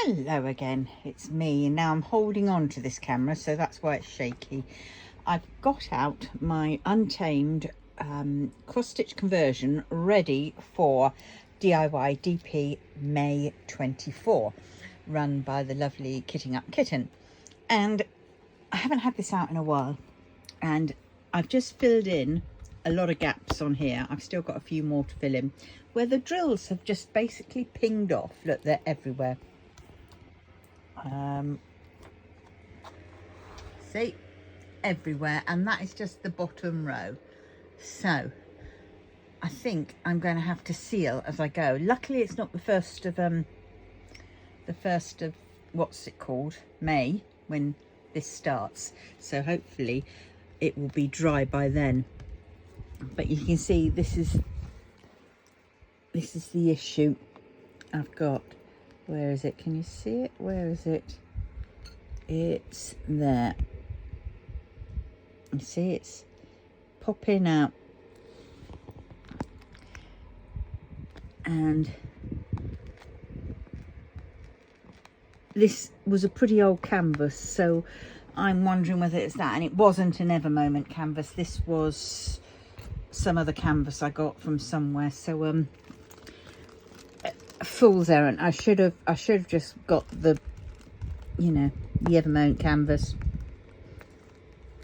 Hello again, it's me. Now I'm holding on to this camera, so that's why it's shaky. I've got out my Untamed cross-stitch conversion ready for DIY DP May 24, run by the lovely Kitting Up Kitten. And I haven't had this out in a while, and I've just filled in a lot of gaps on here. I've still got a few more to fill in where the drills have just basically pinged off. Look, they're everywhere. See, everywhere, and that is just the bottom row. So I think I'm going to have to seal as I go. Luckily it's not the first of what's it called, May, when this starts, so hopefully it will be dry by then. But you can see this is the issue I've got. Where is it? Can you see it? Where is it? It's there. You see, it's popping out. And this was a pretty old canvas, so I'm wondering whether it's that. And it wasn't an Ever Moment canvas. This was some other canvas I got from somewhere. So fool's errand. I should have just got the, you know, the Ever Moment canvas,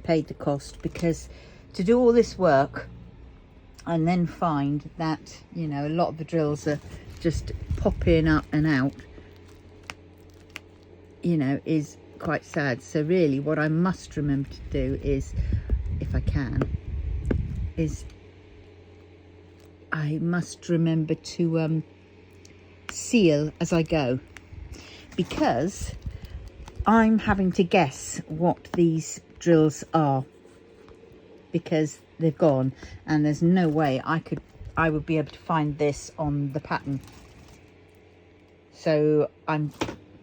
paid the cost, because to do all this work and then find that, you know, a lot of the drills are just popping up and out, you know, is quite sad. So really what I must remember to do is, if I can, is I must remember to seal as I go, because I'm having to guess what these drills are, because they've gone and there's no way I would be able to find this on the pattern. So I'm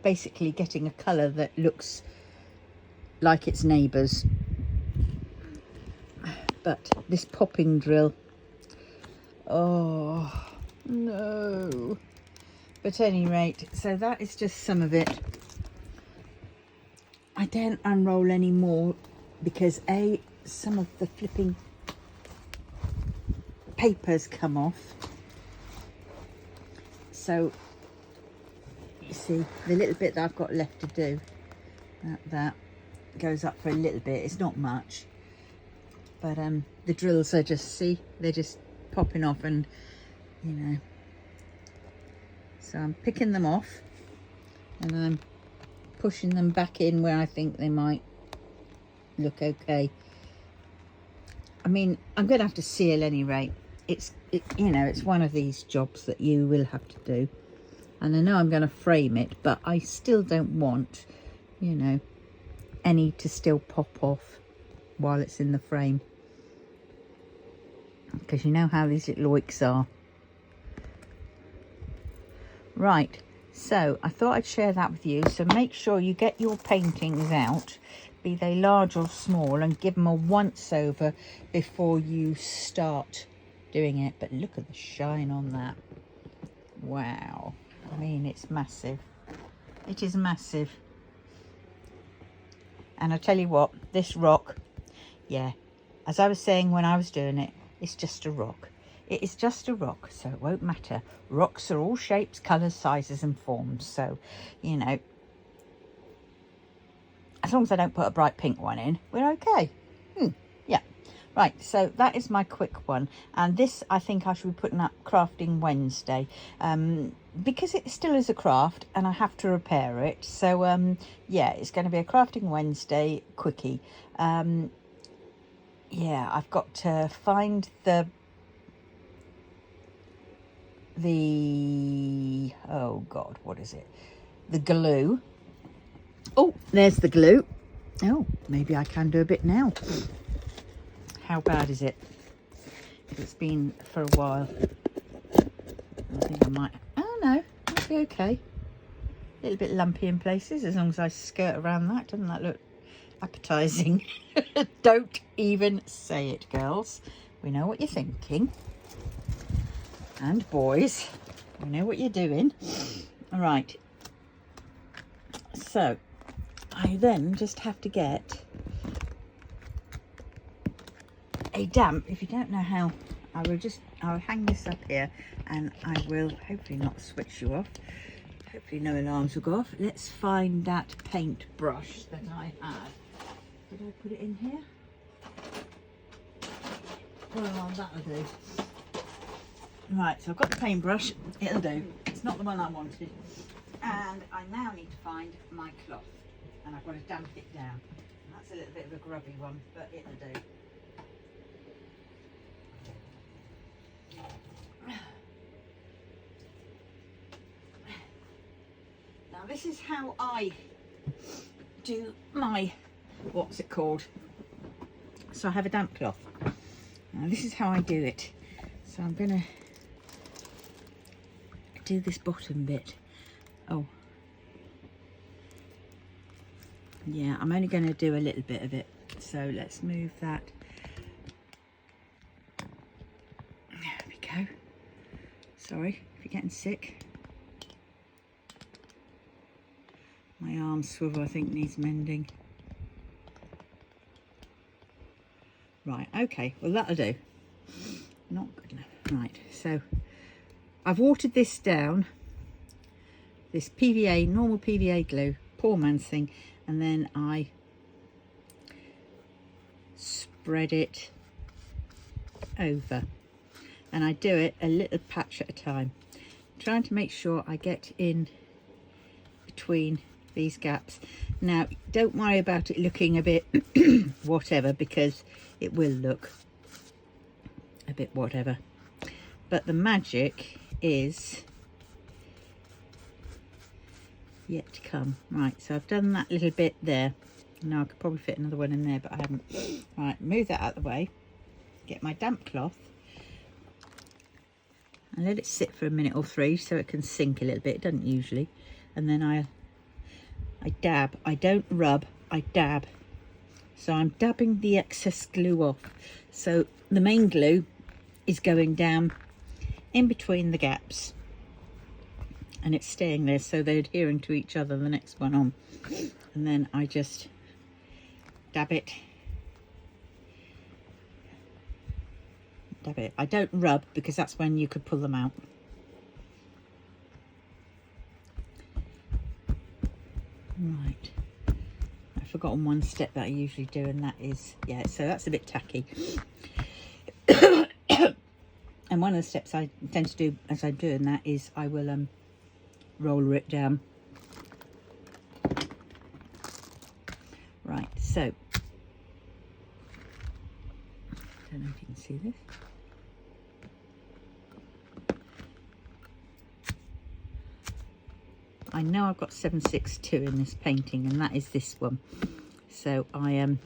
basically getting a colour that looks like its neighbours. But this popping drill, oh no. But at any rate, so that is just some of it. I don't unroll any more because some of the flipping papers come off. So you see the little bit that I've got left to do, that goes up for a little bit. It's not much, but the drills are just, see, they're just popping off, and you know, so I'm picking them off and I'm pushing them back in where I think they might look okay. I mean, I'm going to have to seal anyway. You know, it's one of these jobs that you will have to do. And I know I'm going to frame it, but I still don't want, you know, any to still pop off while it's in the frame. Because you know how these little oiks are. Right, so I thought I'd share that with you. So make sure you get your paintings out, be they large or small, and give them a once over before you start doing it. But look at the shine on that. Wow, I mean, it's massive. It is massive. And I tell you what, this rock, yeah, as I was saying when I was doing it, it's just a rock. It is just a rock, so it won't matter. Rocks are all shapes, colours, sizes and forms. So, you know, as long as I don't put a bright pink one in, we're okay. Yeah. Right, so that is my quick one. And this, I think I should be putting up Crafting Wednesday. Because it still is a craft and I have to repair it. So, yeah, it's going to be a Crafting Wednesday quickie. Yeah, I've got to find the oh god, what is it, the glue. Oh, there's the glue. Oh, maybe I can do a bit now. How bad is it? It's been for a while. I think I might, oh no, it'll be okay. A little bit lumpy in places, as long as I skirt around that. Doesn't that look appetizing? Don't even say it, girls. We know what you're thinking. And boys, we know what you're doing. All right, So I then just have to get a damp. If you don't know how, I'll hang this up here and I will hopefully not switch you off. Hopefully no alarms will go off. Let's find that paintbrush that I had. Did I put it in here? Well, that'll do. Right, so I've got the paintbrush. It'll do. It's not the one I wanted. And I now need to find my cloth. And I've got to damp it down. That's a little bit of a grubby one, but it'll do. Now this is how I do my, what's it called? So I have a damp cloth. Now this is how I do it. So I'm gonna do this bottom bit. Oh. Yeah, I'm only going to do a little bit of it. So let's move that. There we go. Sorry if you're getting sick. My arm swivel I think needs mending. Right, okay, well that'll do. Not good enough. Right, so I've watered this down. This PVA, normal PVA glue, poor man's thing, and then I spread it over. And I do it a little patch at a time, trying to make sure I get in between these gaps. Now, don't worry about it looking a bit whatever, because it will look a bit whatever. But the magic is yet to come. Right, so I've done that little bit there. Now I could probably fit another one in there, but I haven't. Right, move that out of the way. Get my damp cloth and let it sit for a minute or three so it can sink a little bit. It doesn't usually. And then I dab. I don't rub, I dab. So I'm dabbing the excess glue off. So the main glue is going down in between the gaps. And it's staying there, so they're adhering to each other, the next one on. And then I just dab it. Dab it. I don't rub, because that's when you could pull them out. Right. I've forgotten one step that I usually do, and that is, yeah, so that's a bit tacky. And one of the steps I tend to do as I'm doing that is I will roller it down. Right, so I don't know if you can see this. I know I've got 762 in this painting, and that is this one. So I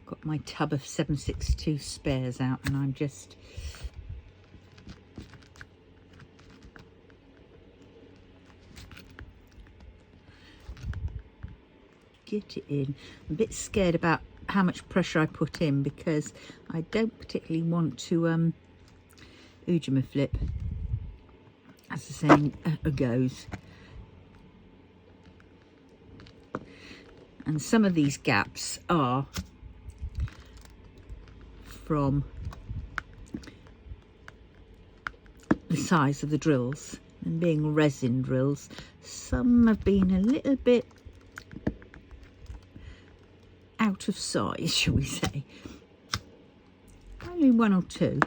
got my tub of 762 spares out, and I'm just get it in. I'm a bit scared about how much pressure I put in, because I don't particularly want to Ujima flip, as the saying goes. And some of these gaps are from the size of the drills, and being resin drills, some have been a little bit out of size, shall we say. Only one or two,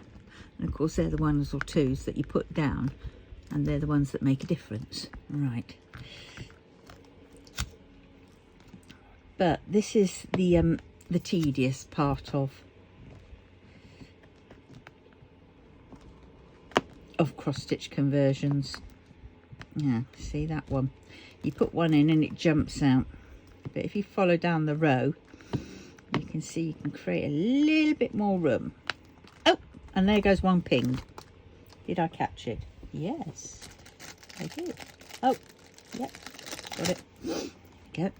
and of course they're the ones or twos that you put down, and they're the ones that make a difference. Right, but this is the tedious part of cross-stitch conversions. Yeah, see that one? You put one in and it jumps out, but if you follow down the row, you can see you can create a little bit more room. Oh, and there goes one pinged. Did I catch it? Yes, I did. Oh, yep, got it. Go.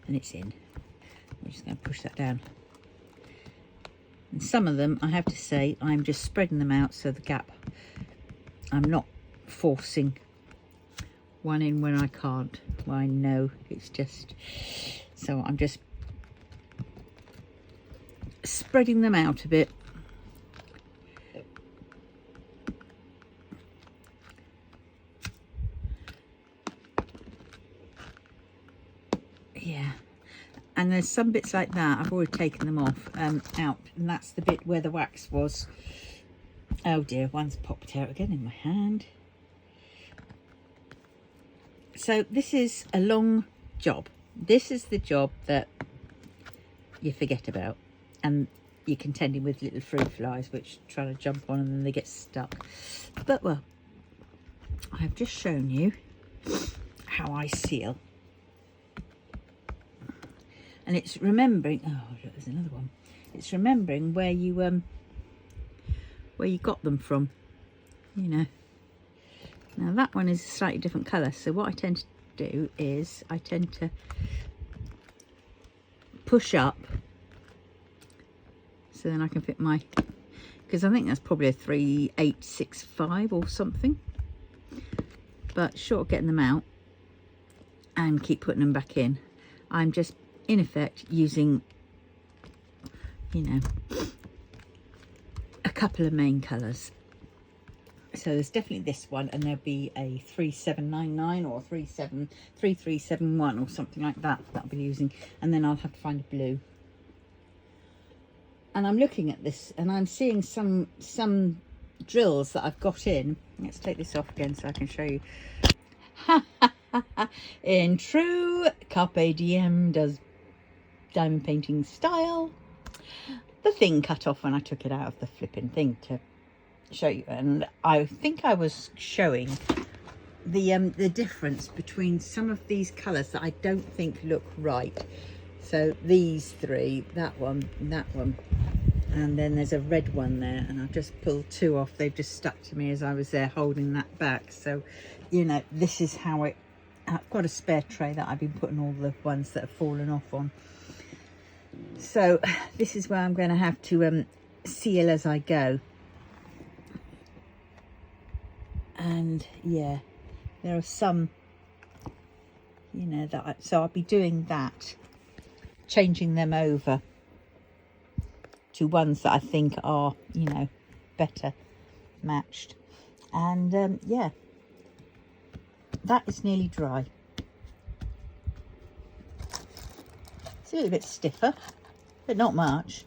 And it's in. I'm just going to push that down. And some of them, I have to say, I'm just spreading them out so the gap I'm not forcing one in when I can't. Well, I know it's just, so I'm just spreading them out a bit. Yeah, and there's some bits like that I've already taken them off out, and that's the bit where the wax was. Oh dear, one's popped out again in my hand. So this is a long job. This is the job that you forget about, and you're contending with little fruit flies which try to jump on and then they get stuck. But well, I've just shown you how I seal. And it's remembering, oh look, there's another one. It's remembering where you got them from, you know. Now that one is a slightly different colour, so what I tend to do is I tend to push up so then I can fit my, because I think that's probably a 3865 or something, but short of getting them out and keep putting them back in, I'm just in effect using, you know, a couple of main colours. So there's definitely this one, and there'll be a 3799 or 3371 or something like that I'll be using, and then I'll have to find a blue. And I'm looking at this and I'm seeing some drills that I've got in. Let's take this off again so I can show you. In true Carpe Diem does diamond painting style, the thing cut off when I took it out of the flipping thing to show you. And I think I was showing the difference between some of these colours that I don't think look right. So these three, that one, and then there's a red one there, and I've just pulled two off. They've just stuck to me as I was there holding that back. So, you know, this is how it, I've got a spare tray that I've been putting all the ones that have fallen off on. So this is where I'm going to have to seal as I go. And yeah, there are some, you know, that so I'll be doing that, changing them over to ones that I think are, you know, better matched. And yeah, that is nearly dry. It's a little bit stiffer, but not much.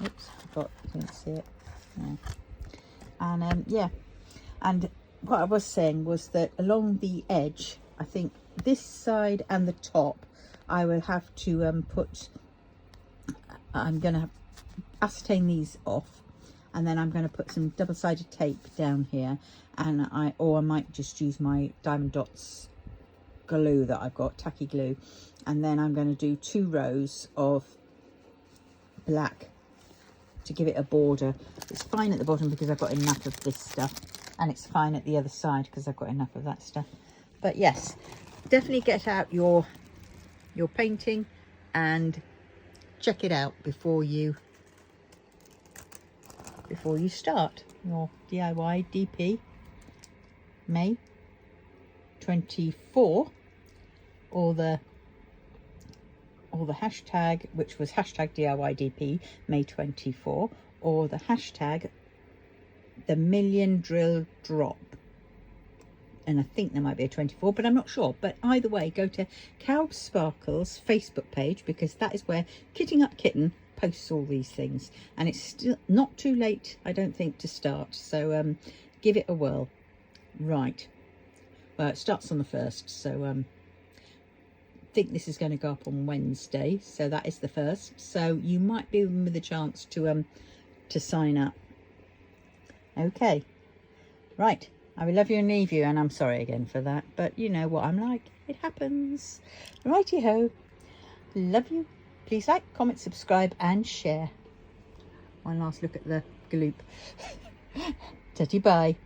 Oops, I didn't see it. No. And yeah, and what I was saying was that along the edge, I think this side and the top, I will have to I'm going to ascertain these off, and then I'm going to put some double-sided tape down here, and I might just use my Diamond Dots glue that I've got, tacky glue, and then I'm going to do 2 rows of black to give it a border. It's fine at the bottom because I've got enough of this stuff, and it's fine at the other side because I've got enough of that stuff. But yes, definitely get out your painting and check it out before you start your DIY DP May 24, or the hashtag, which was hashtag DIY DP May 24, or the hashtag the million drill drop. And I think there might be a 24, but I'm not sure. But either way, go to Cow Sparkle's Facebook page, because that is where Kitting Up Kitten posts all these things. And it's still not too late, I don't think, to start. So give it a whirl. Right. Well, it starts on the 1st. So I think this is going to go up on Wednesday. So that is the 1st. So you might be with a chance to sign up. Okay. Right. I will love you and leave you, and I'm sorry again for that, but you know what I'm like. It happens. Righty-ho. Love you. Please like, comment, subscribe, and share. One last look at the gloop. Tatty bye.